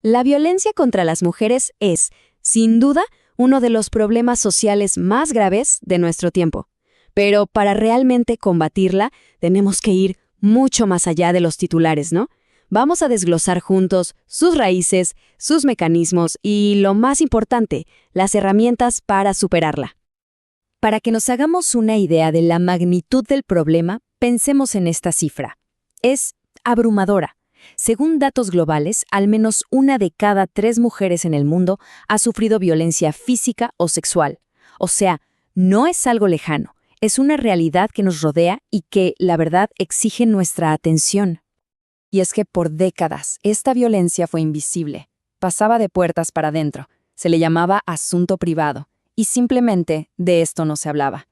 La violencia contra las mujeres es, sin duda, uno de los problemas sociales más graves de nuestro tiempo. Pero para realmente combatirla, tenemos que ir mucho más allá de los titulares, ¿no? Vamos a desglosar juntos sus raíces, sus mecanismos y, lo más importante, las herramientas para superarla. Para que nos hagamos una idea de la magnitud del problema, pensemos en esta cifra. Es abrumadora. Según datos globales, al menos 1 de cada 3 mujeres en el mundo ha sufrido violencia física o sexual. O sea, no es algo lejano, es una realidad que nos rodea y que, la verdad, exige nuestra atención. Y es que por décadas, esta violencia fue invisible. Pasaba de puertas para adentro. Se le llamaba asunto privado. Y simplemente de esto no se hablaba.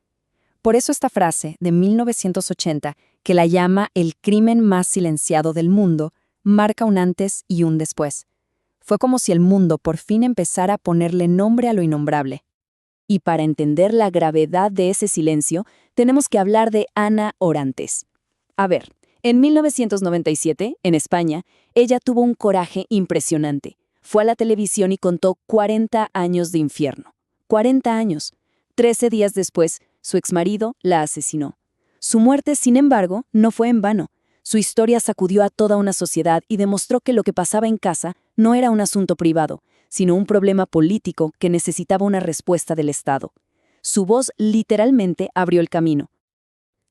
Por eso esta frase de 1980, que la llama el crimen más silenciado del mundo, marca un antes y un después. Fue como si el mundo por fin empezara a ponerle nombre a lo innombrable. Y para entender la gravedad de ese silencio, tenemos que hablar de Ana Orantes. A ver, en 1997, en España, ella tuvo un coraje impresionante. Fue a la televisión y contó 40 años de infierno. 40 años. 13 días después, su exmarido la asesinó. Su muerte, sin embargo, no fue en vano. Su historia sacudió a toda una sociedad y demostró que lo que pasaba en casa no era un asunto privado, sino un problema político que necesitaba una respuesta del Estado. Su voz literalmente abrió el camino.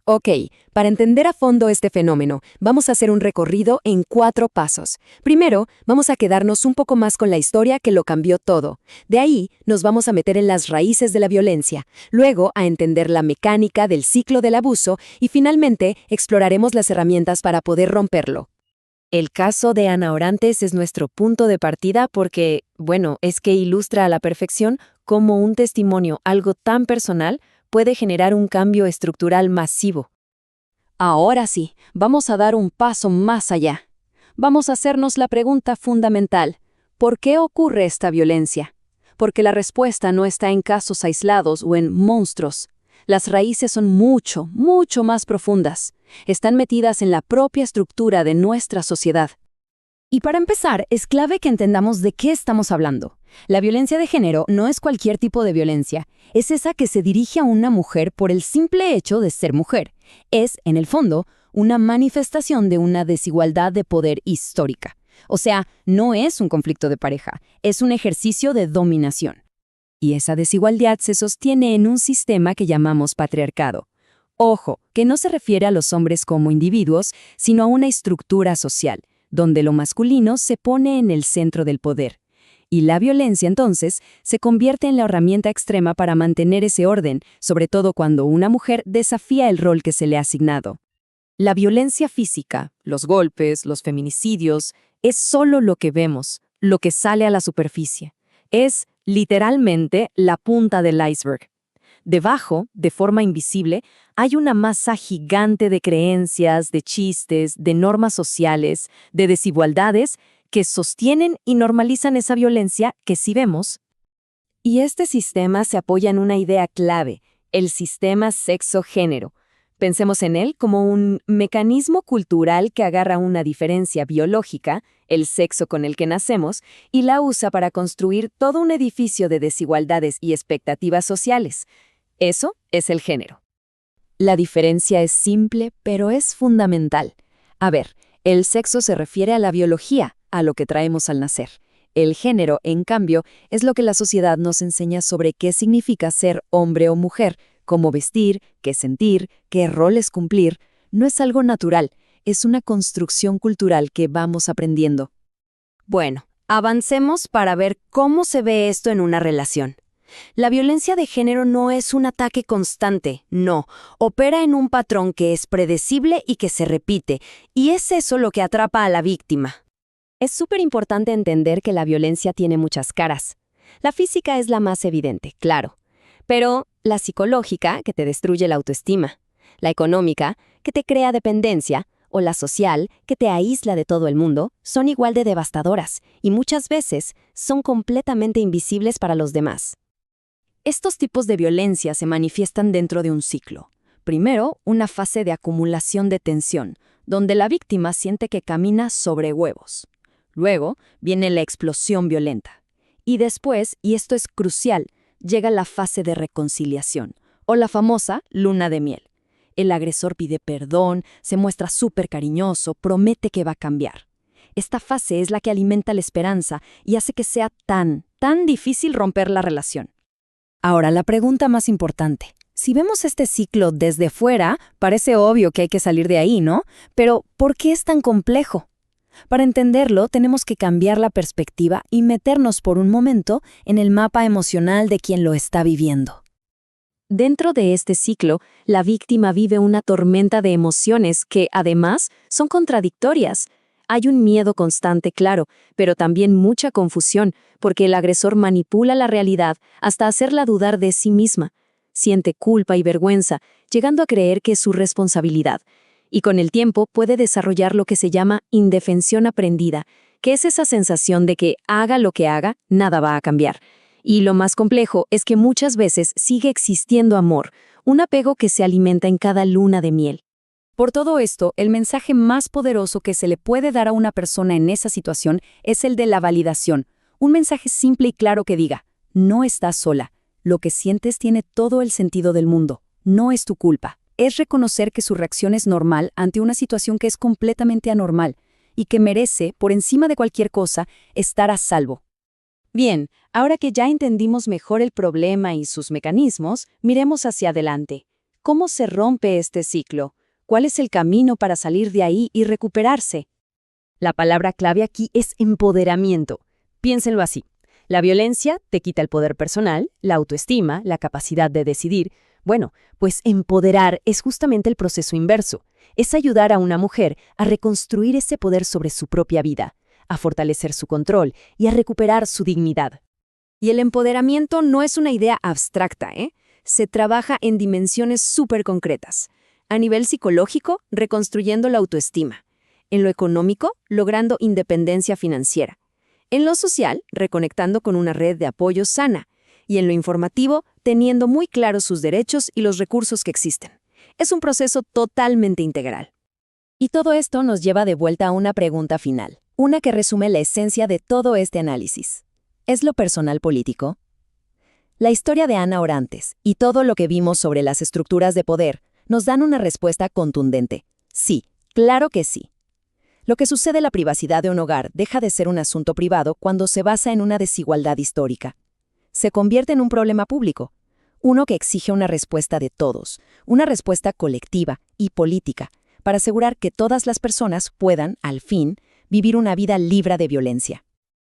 Ok, para entender a fondo este fenómeno, vamos a hacer un recorrido en 4 pasos. Primero, vamos a quedarnos un poco más con la historia que lo cambió todo. De ahí, nos vamos a meter en las raíces de la violencia, luego a entender la mecánica del ciclo del abuso y finalmente exploraremos las herramientas para poder romperlo. El caso de Ana Orantes es nuestro punto de partida porque, es que ilustra a la perfección cómo un testimonio, algo tan personal, puede generar un cambio estructural masivo. Ahora sí, vamos a dar un paso más allá. Vamos a hacernos la pregunta fundamental: ¿por qué ocurre esta violencia? Porque la respuesta no está en casos aislados o en monstruos. Las raíces son mucho, mucho más profundas. Están metidas en la propia estructura de nuestra sociedad. Y para empezar, es clave que entendamos de qué estamos hablando. La violencia de género no es cualquier tipo de violencia. Es esa que se dirige a una mujer por el simple hecho de ser mujer. Es, en el fondo, una manifestación de una desigualdad de poder histórica. O sea, no es un conflicto de pareja, es un ejercicio de dominación. Y esa desigualdad se sostiene en un sistema que llamamos patriarcado. Ojo, que no se refiere a los hombres como individuos, sino a una estructura social, donde lo masculino se pone en el centro del poder. Y la violencia, entonces, se convierte en la herramienta extrema para mantener ese orden, sobre todo cuando una mujer desafía el rol que se le ha asignado. La violencia física, los golpes, los feminicidios, es solo lo que vemos, lo que sale a la superficie. Es, literalmente, la punta del iceberg. Debajo, de forma invisible, hay una masa gigante de creencias, de chistes, de normas sociales, de desigualdades que sostienen y normalizan esa violencia que sí vemos. Y este sistema se apoya en una idea clave, el sistema sexo-género. Pensemos en él como un mecanismo cultural que agarra una diferencia biológica, el sexo con el que nacemos, y la usa para construir todo un edificio de desigualdades y expectativas sociales. Eso es el género. La diferencia es simple, pero es fundamental. A ver, el sexo se refiere a la biología, a lo que traemos al nacer. El género, en cambio, es lo que la sociedad nos enseña sobre qué significa ser hombre o mujer, cómo vestir, qué sentir, qué roles cumplir. No es algo natural, es una construcción cultural que vamos aprendiendo. Bueno, avancemos para ver cómo se ve esto en una relación. La violencia de género no es un ataque constante, no. Opera en un patrón que es predecible y que se repite, y es eso lo que atrapa a la víctima. Es súper importante entender que la violencia tiene muchas caras. La física es la más evidente, claro. Pero la psicológica, que te destruye la autoestima. La económica, que te crea dependencia. O la social, que te aísla de todo el mundo, son igual de devastadoras y muchas veces son completamente invisibles para los demás. Estos tipos de violencia se manifiestan dentro de un ciclo. Primero, una fase de acumulación de tensión, donde la víctima siente que camina sobre huevos. Luego viene la explosión violenta. Y después, y esto es crucial, llega la fase de reconciliación, o la famosa luna de miel. El agresor pide perdón, se muestra súper cariñoso, promete que va a cambiar. Esta fase es la que alimenta la esperanza y hace que sea tan difícil romper la relación. Ahora, la pregunta más importante. Si vemos este ciclo desde fuera, parece obvio que hay que salir de ahí, ¿no? Pero, ¿por qué es tan complejo? Para entenderlo, tenemos que cambiar la perspectiva y meternos por un momento en el mapa emocional de quien lo está viviendo. Dentro de este ciclo, la víctima vive una tormenta de emociones que, además, son contradictorias. Hay un miedo constante, claro, pero también mucha confusión, porque el agresor manipula la realidad hasta hacerla dudar de sí misma. Siente culpa y vergüenza, llegando a creer que es su responsabilidad. Y con el tiempo puede desarrollar lo que se llama indefensión aprendida, que es esa sensación de que haga lo que haga, nada va a cambiar. Y lo más complejo es que muchas veces sigue existiendo amor, un apego que se alimenta en cada luna de miel. Por todo esto, el mensaje más poderoso que se le puede dar a una persona en esa situación es el de la validación. Un mensaje simple y claro que diga, no estás sola. Lo que sientes tiene todo el sentido del mundo. No es tu culpa. Es reconocer que su reacción es normal ante una situación que es completamente anormal y que merece, por encima de cualquier cosa, estar a salvo. Bien, ahora que ya entendimos mejor el problema y sus mecanismos, miremos hacia adelante. ¿Cómo se rompe este ciclo? ¿Cuál es el camino para salir de ahí y recuperarse? La palabra clave aquí es empoderamiento. Piénsenlo así. La violencia te quita el poder personal, la autoestima, la capacidad de decidir. Bueno, pues empoderar es justamente el proceso inverso. Es ayudar a una mujer a reconstruir ese poder sobre su propia vida, a fortalecer su control y a recuperar su dignidad. Y el empoderamiento no es una idea abstracta, ¿eh? Se trabaja en dimensiones súper concretas. A nivel psicológico, reconstruyendo la autoestima. En lo económico, logrando independencia financiera. En lo social, reconectando con una red de apoyo sana. Y en lo informativo, teniendo muy claros sus derechos y los recursos que existen. Es un proceso totalmente integral. Y todo esto nos lleva de vuelta a una pregunta final, una que resume la esencia de todo este análisis. ¿Es lo personal político? La historia de Ana Orantes y todo lo que vimos sobre las estructuras de poder nos dan una respuesta contundente. Sí, claro que sí. Lo que sucede en la privacidad de un hogar deja de ser un asunto privado cuando se basa en una desigualdad histórica. Se convierte en un problema público, uno que exige una respuesta de todos, una respuesta colectiva y política, para asegurar que todas las personas puedan, al fin, vivir una vida libre de violencia.